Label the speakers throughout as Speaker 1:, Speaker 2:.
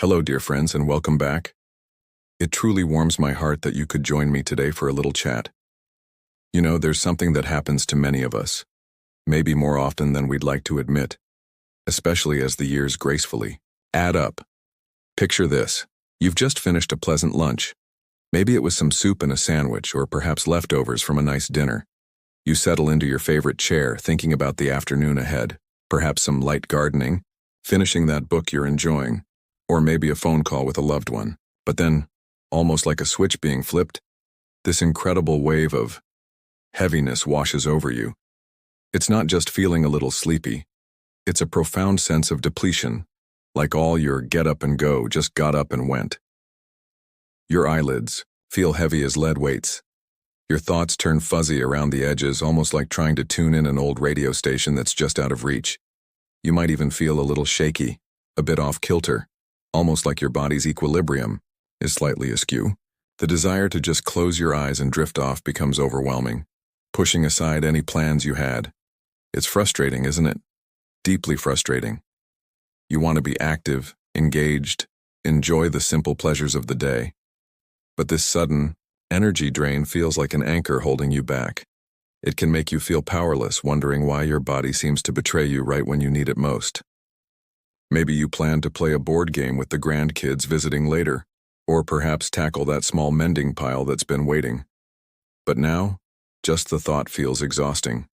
Speaker 1: Hello, dear friends, and welcome back. It truly warms my heart that you could join me today for a little chat. You know, there's something that happens to many of us, maybe more often than we'd like to admit, especially as the years gracefully add up. Picture this. You've just finished a pleasant lunch. Maybe it was some soup and a sandwich, or perhaps leftovers from a nice dinner. You settle into your favorite chair, thinking about the afternoon ahead, perhaps some light gardening, finishing that book you're enjoying, or maybe a phone call with a loved one. But then, almost like a switch being flipped, this incredible wave of heaviness washes over you. It's not just feeling a little sleepy. It's a profound sense of depletion, like all your get up and go just got up and went. Your eyelids feel heavy as lead weights. Your thoughts turn fuzzy around the edges, almost like trying to tune in an old radio station that's just out of reach. You might even feel a little shaky, a bit off kilter, almost like your body's equilibrium is slightly askew. The desire to just close your eyes and drift off becomes overwhelming, pushing aside any plans you had. It's frustrating, isn't it? Deeply frustrating. You want to be active, engaged, enjoy the simple pleasures of the day. But this sudden energy drain feels like an anchor holding you back. It can make you feel powerless, wondering why your body seems to betray you right when you need it most. Maybe you plan to play a board game with the grandkids visiting later, or perhaps tackle that small mending pile that's been waiting. But now, just the thought feels exhausting.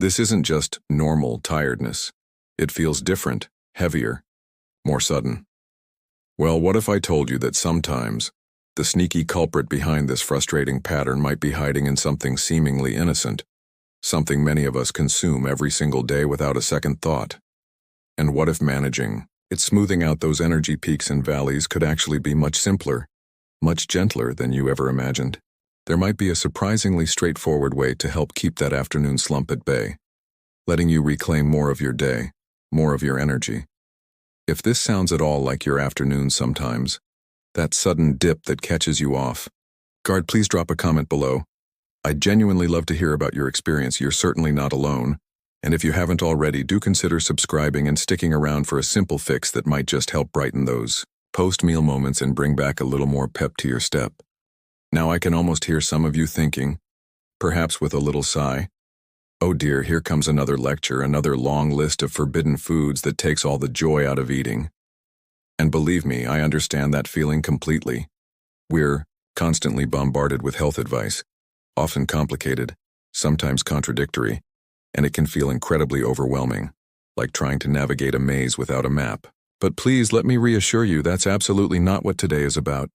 Speaker 1: This isn't just normal tiredness. It feels different, heavier, more sudden. Well, what if I told you that sometimes the sneaky culprit behind this frustrating pattern might be hiding in something seemingly innocent, something many of us consume every single day without a second thought? And what if managing it, smoothing out those energy peaks and valleys, could actually be much simpler, much gentler than you ever imagined? There might be a surprisingly straightforward way to help keep that afternoon slump at bay, letting you reclaim more of your day, more of your energy. If this sounds at all like your afternoon sometimes, that sudden dip that catches you off guard, please drop a comment below. I'd genuinely love to hear about your experience. You're certainly not alone. And if you haven't already, do consider subscribing and sticking around for a simple fix that might just help brighten those post-meal moments and bring back a little more pep to your step. Now I can almost hear some of you thinking, perhaps with a little sigh, oh dear, here comes another lecture, another long list of forbidden foods that takes all the joy out of eating. And believe me, I understand that feeling completely. We're constantly bombarded with health advice, often complicated, sometimes contradictory, and it can feel incredibly overwhelming, like trying to navigate a maze without a map. But please let me reassure you, that's absolutely not what today is about.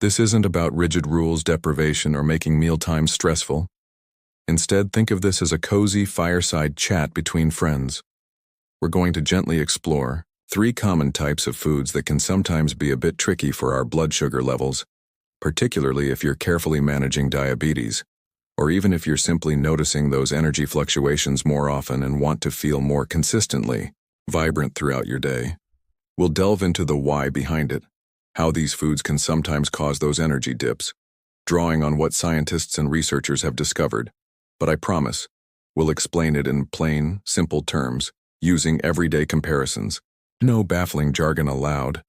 Speaker 1: This isn't about rigid rules, deprivation, or making mealtimes stressful. Instead, think of this as a cozy fireside chat between friends. We're going to gently explore 3 common types of foods that can sometimes be a bit tricky for our blood sugar levels, particularly if you're carefully managing diabetes, or even if you're simply noticing those energy fluctuations more often and want to feel more consistently vibrant throughout your day. We'll delve into the why behind it, how these foods can sometimes cause those energy dips, drawing on what scientists and researchers have discovered. But I promise, we'll explain it in plain, simple terms, using everyday comparisons. No baffling jargon allowed.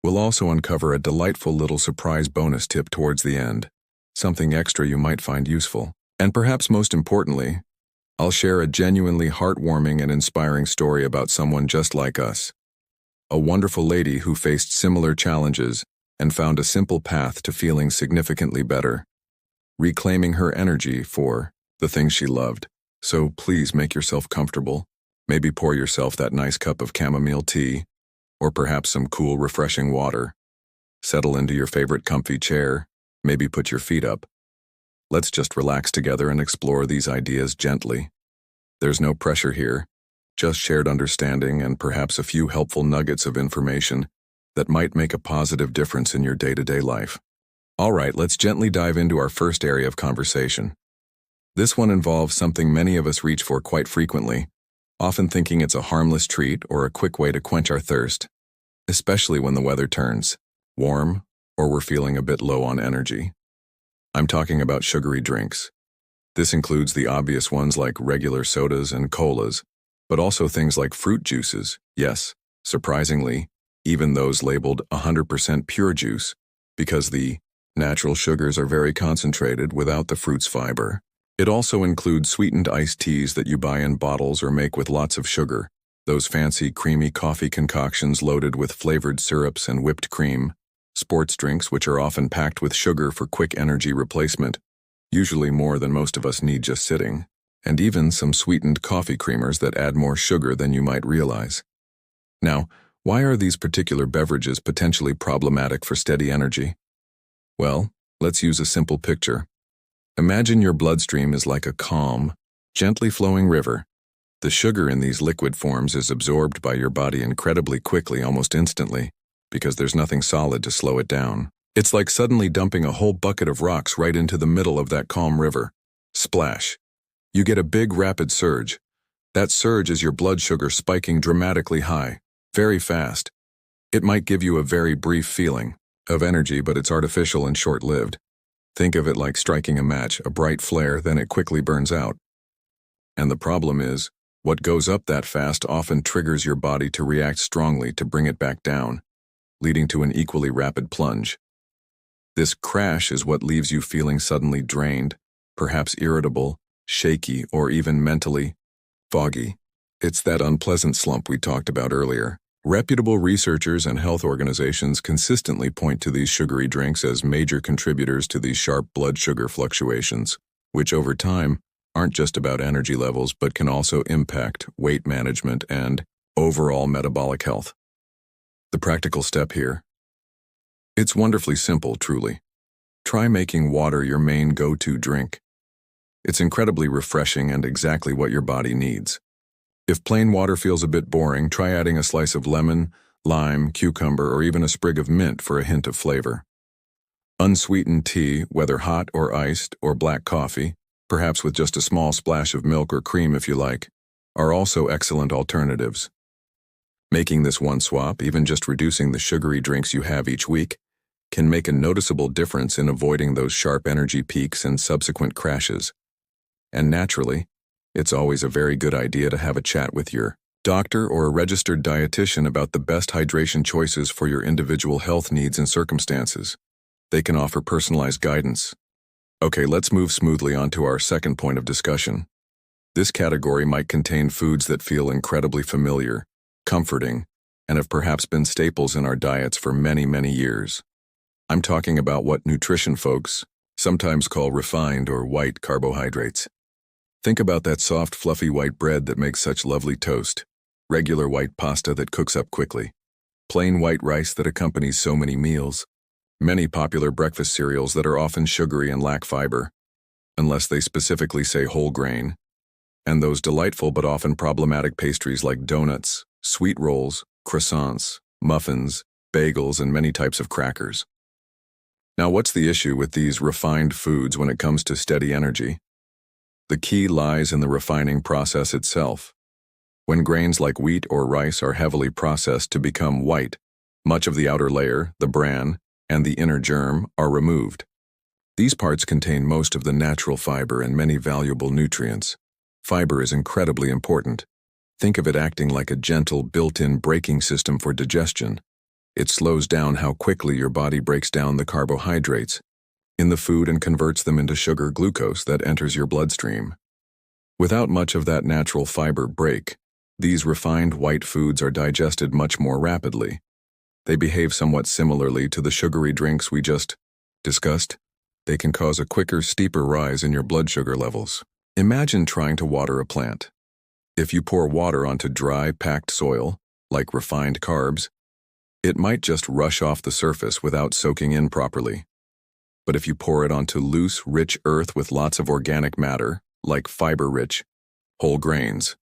Speaker 1: We'll also uncover a delightful little surprise bonus tip towards the end, something extra you might find useful. And perhaps most importantly, I'll share a genuinely heartwarming and inspiring story about someone just like us. A wonderful lady who faced similar challenges and found a simple path to feeling significantly better, reclaiming her energy for the things she loved. So please make yourself comfortable. Maybe pour yourself that nice cup of chamomile tea, or perhaps some cool, refreshing water. Settle into your favorite comfy chair, maybe put your feet up. Let's just relax together and explore these ideas gently. There's no pressure here, just shared understanding and perhaps a few helpful nuggets of information that might make a positive difference in your day-to-day life. All right, let's gently dive into our first area of conversation. This one involves something many of us reach for quite frequently, often thinking it's a harmless treat or a quick way to quench our thirst, especially when the weather turns warm or we're feeling a bit low on energy. I'm talking about sugary drinks. This includes the obvious ones like regular sodas and colas, but also things like fruit juices, yes, surprisingly, even those labeled 100% pure juice, because the natural sugars are very concentrated without the fruit's fiber. It also includes sweetened iced teas that you buy in bottles or make with lots of sugar, those fancy creamy coffee concoctions loaded with flavored syrups and whipped cream, sports drinks which are often packed with sugar for quick energy replacement, usually more than most of us need just sitting, and even some sweetened coffee creamers that add more sugar than you might realize. Now, why are these particular beverages potentially problematic for steady energy? Well, let's use a simple picture. Imagine your bloodstream is like a calm, gently flowing river. The sugar in these liquid forms is absorbed by your body incredibly quickly, almost instantly, because there's nothing solid to slow it down. It's like suddenly dumping a whole bucket of rocks right into the middle of that calm river. Splash. You get a big rapid surge. That surge is your blood sugar spiking dramatically high, very fast. It might give you a very brief feeling of energy, but it's artificial and short-lived. Think of it like striking a match, a bright flare, then it quickly burns out. And the problem is, what goes up that fast often triggers your body to react strongly to bring it back down, leading to an equally rapid plunge. This crash is what leaves you feeling suddenly drained, perhaps irritable, shaky, or even mentally foggy. It's that unpleasant slump we talked about earlier. Reputable researchers and health organizations consistently point to these sugary drinks as major contributors to these sharp blood sugar fluctuations, which over time aren't just about energy levels but can also impact weight management and overall metabolic health. The practical step here. It's wonderfully simple, truly. Try making water your main go-to drink. It's incredibly refreshing and exactly what your body needs. If plain water feels a bit boring, try adding a slice of lemon, lime, cucumber, or even a sprig of mint for a hint of flavor. Unsweetened tea, whether hot or iced, or black coffee, perhaps with just a small splash of milk or cream if you like, are also excellent alternatives. Making this one swap, even just reducing the sugary drinks you have each week, can make a noticeable difference in avoiding those sharp energy peaks and subsequent crashes. And naturally, it's always a very good idea to have a chat with your doctor or a registered dietitian about the best hydration choices for your individual health needs and circumstances. They can offer personalized guidance. Okay, let's move smoothly on to our second point of discussion. This category might contain foods that feel incredibly familiar, comforting, and have perhaps been staples in our diets for many, many years. I'm talking about what nutrition folks sometimes call refined or white carbohydrates. Think about that soft, fluffy white bread that makes such lovely toast, regular white pasta that cooks up quickly, plain white rice that accompanies so many meals, many popular breakfast cereals that are often sugary and lack fiber, unless they specifically say whole grain, and those delightful but often problematic pastries like donuts, sweet rolls, croissants, muffins, bagels, and many types of crackers. Now, what's the issue with these refined foods when it comes to steady energy? The key lies in the refining process itself. When grains like wheat or rice are heavily processed to become white, much of the outer layer, the bran, and the inner germ are removed. These parts contain most of the natural fiber and many valuable nutrients. Fiber is incredibly important. Think of it acting like a gentle, built-in braking system for digestion. It slows down how quickly your body breaks down the carbohydrates in the food and converts them into sugar glucose that enters your bloodstream. Without much of that natural fiber break, these refined white foods are digested much more rapidly. They behave somewhat similarly to the sugary drinks we just discussed. They can cause a quicker, steeper rise in your blood sugar levels. Imagine trying to water a plant. If you pour water onto dry, packed soil, like refined carbs, it might just rush off the surface without soaking in properly. But if you pour it onto loose, rich earth with lots of organic matter, like fiber-rich, whole grains,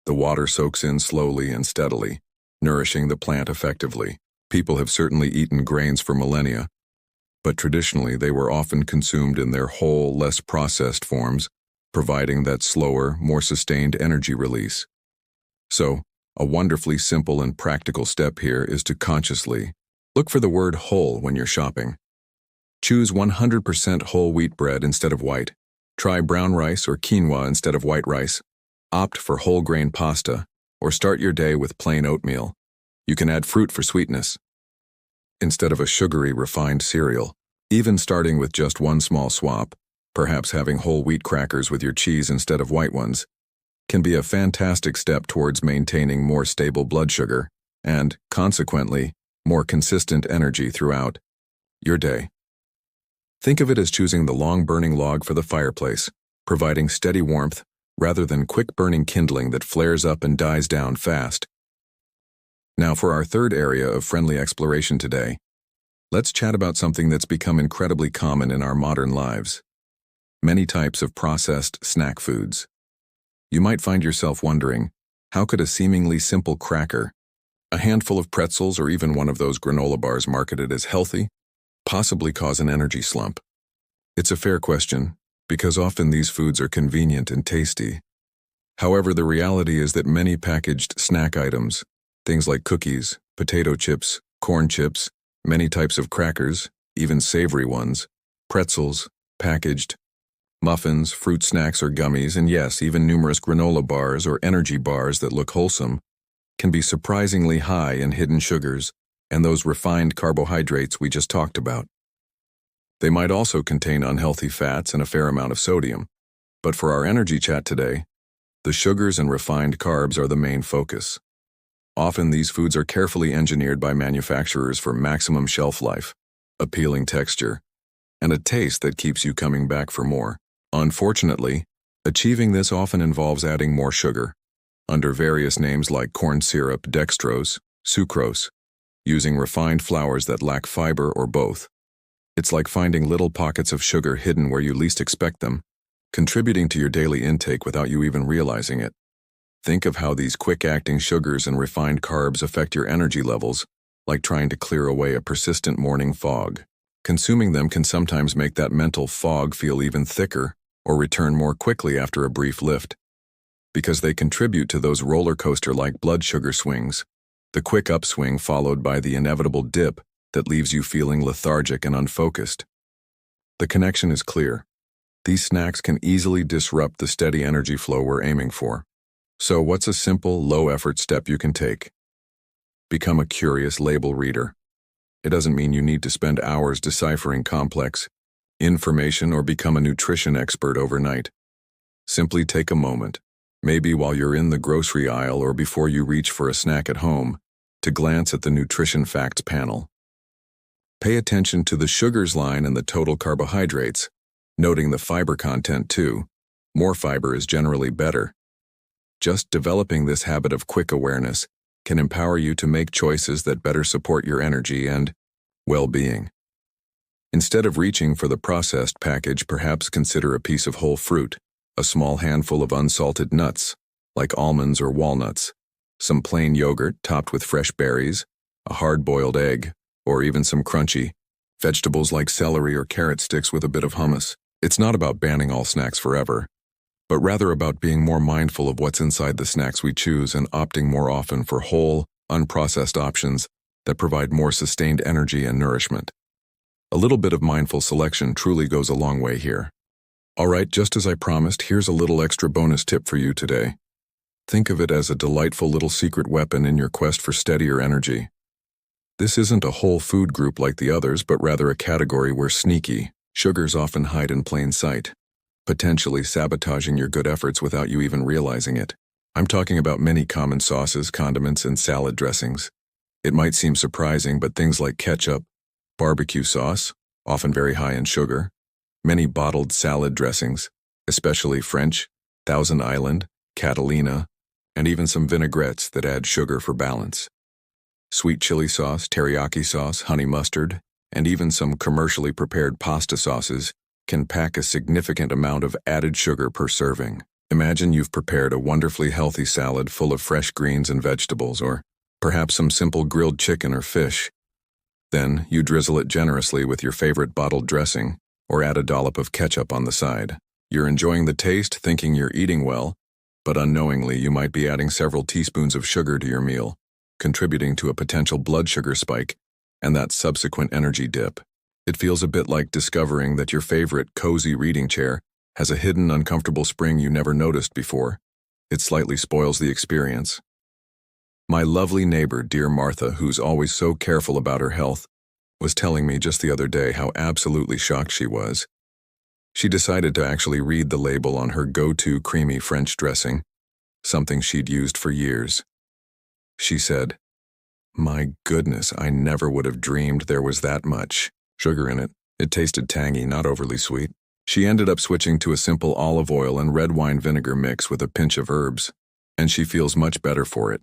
Speaker 1: the water soaks in slowly and steadily, nourishing the plant effectively. People have certainly eaten grains for millennia, but traditionally they were often consumed in their whole, less processed forms, providing that slower, more sustained energy release. So, a wonderfully simple and practical step here is to consciously look for the word whole when you're shopping. Choose 100% whole wheat bread instead of white. Try brown rice or quinoa instead of white rice. Opt for whole grain pasta, or start your day with plain oatmeal. You can add fruit for sweetness. instead of a sugary, refined cereal. Even starting with just one small swap, perhaps having whole wheat crackers with your cheese instead of white ones, can be a fantastic step towards maintaining more stable blood sugar and, consequently, more consistent energy throughout your day. Think of it as choosing the long-burning log for the fireplace, providing steady warmth rather than quick-burning kindling that flares up and dies down fast. Now for our third area of friendly exploration today, let's chat about something that's become incredibly common in our modern lives: many types of processed snack foods. You might find yourself wondering, how could a seemingly simple cracker, a handful of pretzels, or even one of those granola bars marketed as healthy, possibly cause an energy slump? It's a fair question, because often these foods are convenient and tasty. However, the reality is that many packaged snack items, things like cookies, potato chips, corn chips, many types of crackers, even savory ones, pretzels, packaged muffins, fruit snacks or gummies, and yes, even numerous granola bars or energy bars that look wholesome, can be surprisingly high in hidden sugars and those refined carbohydrates we just talked about. They might also contain unhealthy fats and a fair amount of sodium. But for our energy chat today, the sugars and refined carbs are the main focus. Often these foods are carefully engineered by manufacturers for maximum shelf life, appealing texture, and a taste that keeps you coming back for more. Unfortunately, achieving this often involves adding more sugar, under various names like corn syrup, dextrose, sucrose, using refined flours that lack fiber or both. It's like finding little pockets of sugar hidden where you least expect them, contributing to your daily intake without you even realizing it. Think of how these quick-acting sugars and refined carbs affect your energy levels, like trying to clear away a persistent morning fog. Consuming them can sometimes make that mental fog feel even thicker or return more quickly after a brief lift, because they contribute to those roller coaster-like blood sugar swings, the quick upswing followed by the inevitable dip that leaves you feeling lethargic and unfocused. The connection is clear. These snacks can easily disrupt the steady energy flow we're aiming for. So what's a simple, low-effort step you can take? Become a curious label reader. It doesn't mean you need to spend hours deciphering complex information or become a nutrition expert overnight. Simply take a moment, maybe while you're in the grocery aisle or before you reach for a snack at home, to glance at the nutrition facts panel. Pay attention to the sugars line and the total carbohydrates, noting the fiber content too. More fiber is generally better. Just developing this habit of quick awareness can empower you to make choices that better support your energy and well-being. Instead of reaching for the processed package, perhaps consider a piece of whole fruit, a small handful of unsalted nuts, like almonds or walnuts, some plain yogurt topped with fresh berries, a hard-boiled egg, or even some crunchy vegetables like celery or carrot sticks with a bit of hummus. It's not about banning all snacks forever, but rather about being more mindful of what's inside the snacks we choose and opting more often for whole, unprocessed options that provide more sustained energy and nourishment. A little bit of mindful selection truly goes a long way here. All right, just as I promised, here's a little extra bonus tip for you today. Think of it as a delightful little secret weapon in your quest for steadier energy. This isn't a whole food group like the others, but rather a category where sneaky sugars often hide in plain sight, potentially sabotaging your good efforts without you even realizing it. I'm talking about many common sauces, condiments, and salad dressings. It might seem surprising, but things like ketchup, barbecue sauce, often very high in sugar, many bottled salad dressings, especially French, Thousand Island, Catalina, and even some vinaigrettes that add sugar for balance. Sweet chili sauce, teriyaki sauce, honey mustard, and even some commercially prepared pasta sauces can pack a significant amount of added sugar per serving. Imagine you've prepared a wonderfully healthy salad full of fresh greens and vegetables, or perhaps some simple grilled chicken or fish. Then you drizzle it generously with your favorite bottled dressing, or add a dollop of ketchup on the side. You're enjoying the taste, thinking you're eating well, but unknowingly you might be adding several teaspoons of sugar to your meal, contributing to a potential blood sugar spike and that subsequent energy dip. It feels a bit like discovering that your favorite cozy reading chair has a hidden uncomfortable spring you never noticed before. It slightly spoils the experience. My lovely neighbor, dear Martha, who's always so careful about her health, was telling me just the other day how absolutely shocked she was. She decided to actually read the label on her go-to creamy French dressing, something she'd used for years. She said, "My goodness, I never would have dreamed there was that much sugar in it. It tasted tangy, not overly sweet." She ended up switching to a simple olive oil and red wine vinegar mix with a pinch of herbs, and she feels much better for it.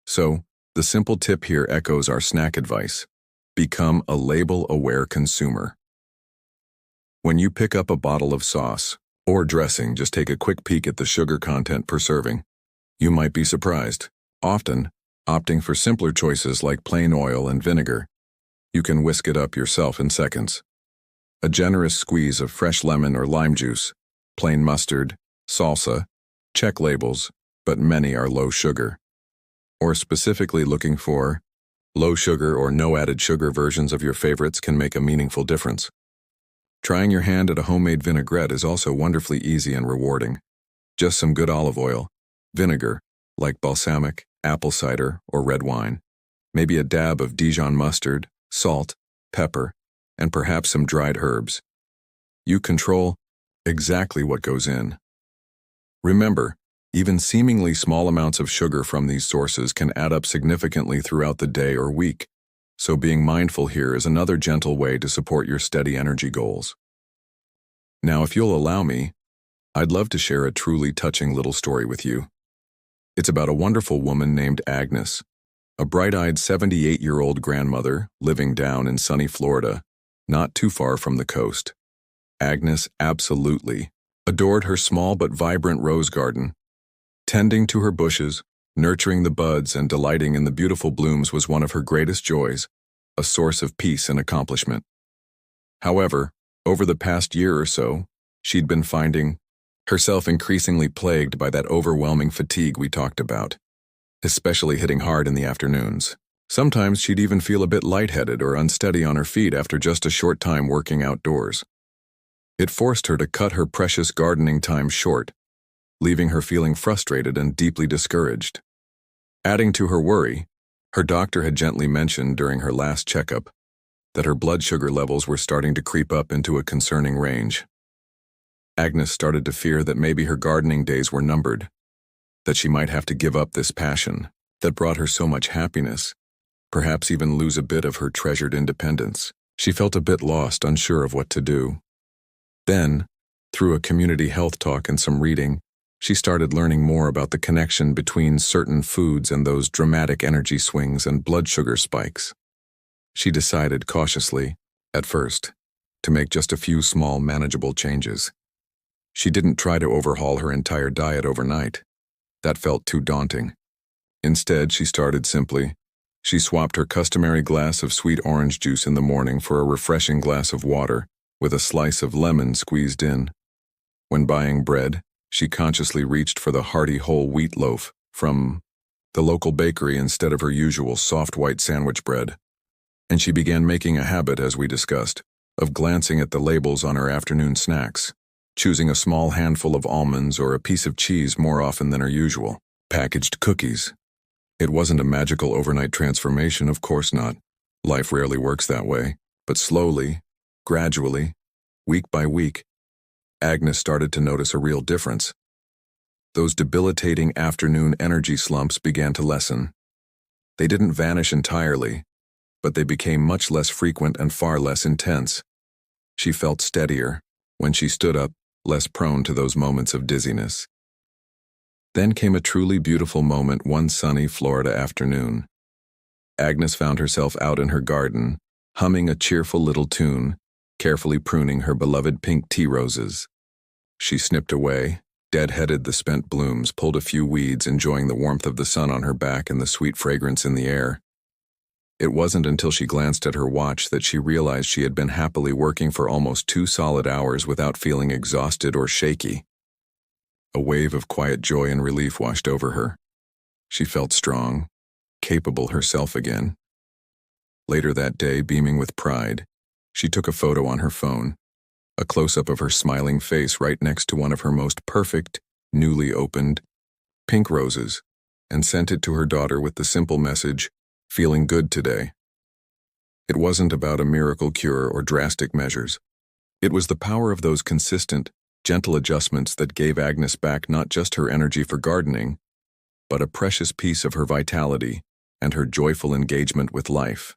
Speaker 1: So, the simple tip here echoes our snack advice. Become a label-aware consumer. When you pick up a bottle of sauce or dressing, just take a quick peek at the sugar content per serving. You might be surprised. Often, opting for simpler choices like plain oil and vinegar, you can whisk it up yourself in seconds. A generous squeeze of fresh lemon or lime juice, plain mustard, salsa, check labels, but many are low sugar. Or specifically looking for low sugar or no added sugar versions of your favorites can make a meaningful difference. Trying your hand at a homemade vinaigrette is also wonderfully easy and rewarding. Just some good olive oil, vinegar, like balsamic, apple cider, or red wine, maybe a dab of Dijon mustard, salt, pepper, and perhaps some dried herbs. You control exactly what goes in. Remember, even seemingly small amounts of sugar from these sources can add up significantly throughout the day or week, so being mindful here is another gentle way to support your steady energy goals. Now, if you'll allow me, I'd love to share a truly touching little story with you. It's about a wonderful woman named Agnes, a bright-eyed 78-year-old grandmother living down in sunny Florida, not too far from the coast. Agnes absolutely adored her small but vibrant rose garden. Tending to her bushes, nurturing the buds, and delighting in the beautiful blooms was one of her greatest joys, a source of peace and accomplishment. However, over the past year or so, she'd been finding herself increasingly plagued by that overwhelming fatigue we talked about, especially hitting hard in the afternoons. Sometimes she'd even feel a bit lightheaded or unsteady on her feet after just a short time working outdoors. It forced her to cut her precious gardening time short, leaving her feeling frustrated and deeply discouraged. Adding to her worry, her doctor had gently mentioned during her last checkup that her blood sugar levels were starting to creep up into a concerning range. Agnes started to fear that maybe her gardening days were numbered, that she might have to give up this passion that brought her so much happiness, perhaps even lose a bit of her treasured independence. She felt a bit lost, unsure of what to do. Then, through a community health talk and some reading, she started learning more about the connection between certain foods and those dramatic energy swings and blood sugar spikes. She decided cautiously, at first, to make just a few small, manageable changes. She didn't try to overhaul her entire diet overnight. That felt too daunting. Instead, she started simply. She swapped her customary glass of sweet orange juice in the morning for a refreshing glass of water with a slice of lemon squeezed in. When buying bread, she consciously reached for the hearty whole wheat loaf from the local bakery instead of her usual soft white sandwich bread. And she began making a habit, as we discussed, of glancing at the labels on her afternoon snacks, choosing a small handful of almonds or a piece of cheese more often than her usual. Packaged cookies. It wasn't a magical overnight transformation, of course not. Life rarely works that way. But slowly, gradually, week by week, Agnes started to notice a real difference. Those debilitating afternoon energy slumps began to lessen. They didn't vanish entirely, but they became much less frequent and far less intense. She felt steadier. When she stood up, less prone to those moments of dizziness. Then came a truly beautiful moment one sunny Florida afternoon. Agnes found herself out in her garden, humming a cheerful little tune, carefully pruning her beloved pink tea roses. She snipped away, deadheaded the spent blooms, pulled a few weeds, enjoying the warmth of the sun on her back and the sweet fragrance in the air. It wasn't until she glanced at her watch that she realized she had been happily working for almost 2 solid hours without feeling exhausted or shaky. A wave of quiet joy and relief washed over her. She felt strong, capable herself again. Later that day, beaming with pride, she took a photo on her phone, a close-up of her smiling face right next to one of her most perfect, newly opened, pink roses, and sent it to her daughter with the simple message, "Feeling good today." It wasn't about a miracle cure or drastic measures. It was the power of those consistent, gentle adjustments that gave Agnes back not just her energy for gardening, but a precious piece of her vitality and her joyful engagement with life.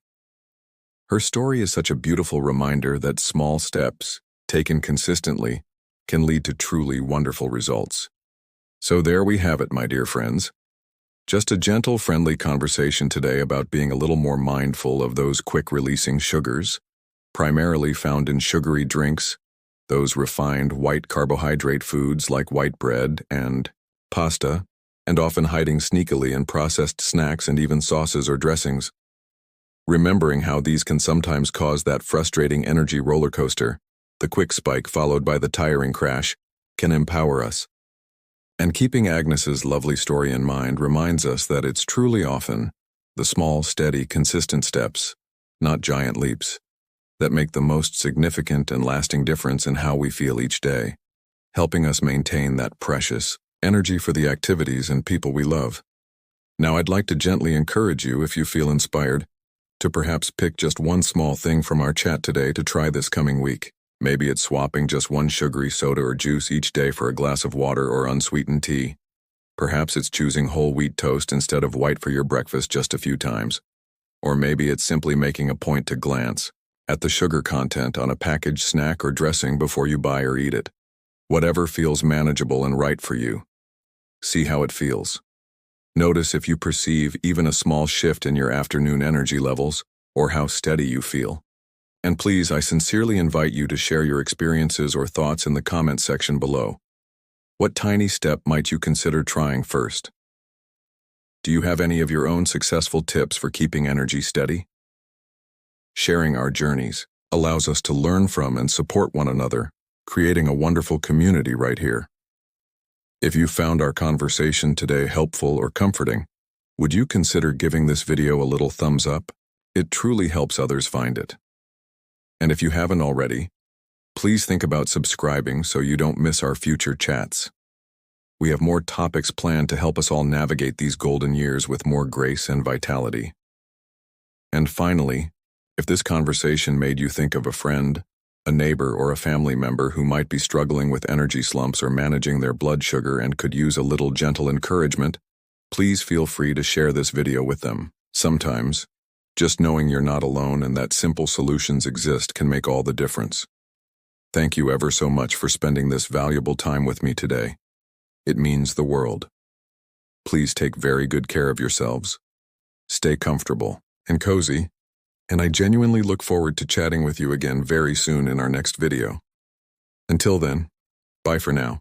Speaker 1: Her story is such a beautiful reminder that small steps, taken consistently, can lead to truly wonderful results. So there we have it, my dear friends. Just a gentle, friendly conversation today about being a little more mindful of those quick-releasing sugars, primarily found in sugary drinks, those refined white carbohydrate foods like white bread and pasta, and often hiding sneakily in processed snacks and even sauces or dressings. Remembering how these can sometimes cause that frustrating energy roller coaster, the quick spike followed by the tiring crash, can empower us. And keeping Agnes's lovely story in mind reminds us that it's truly often the small, steady, consistent steps, not giant leaps, that make the most significant and lasting difference in how we feel each day, helping us maintain that precious energy for the activities and people we love. Now, I'd like to gently encourage you, if you feel inspired, to perhaps pick just one small thing from our chat today to try this coming week. Maybe it's swapping just one sugary soda or juice each day for a glass of water or unsweetened tea. Perhaps it's choosing whole wheat toast instead of white for your breakfast just a few times. Or maybe it's simply making a point to glance at the sugar content on a packaged snack or dressing before you buy or eat it. Whatever feels manageable and right for you. See how it feels. Notice if you perceive even a small shift in your afternoon energy levels or how steady you feel. And please, I sincerely invite you to share your experiences or thoughts in the comment section below. What tiny step might you consider trying first? Do you have any of your own successful tips for keeping energy steady? Sharing our journeys allows us to learn from and support one another, creating a wonderful community right here. If you found our conversation today helpful or comforting, would you consider giving this video a little thumbs up? It truly helps others find it. And if you haven't already, please think about subscribing so you don't miss our future chats. We have more topics planned to help us all navigate these golden years with more grace and vitality. And finally, if this conversation made you think of a friend, a neighbor, or a family member who might be struggling with energy slumps or managing their blood sugar and could use a little gentle encouragement, please feel free to share this video with them. Sometimes, just knowing you're not alone and that simple solutions exist can make all the difference. Thank you ever so much for spending this valuable time with me today. It means the world. Please take very good care of yourselves. Stay comfortable and cozy, and I genuinely look forward to chatting with you again very soon in our next video. Until then, bye for now.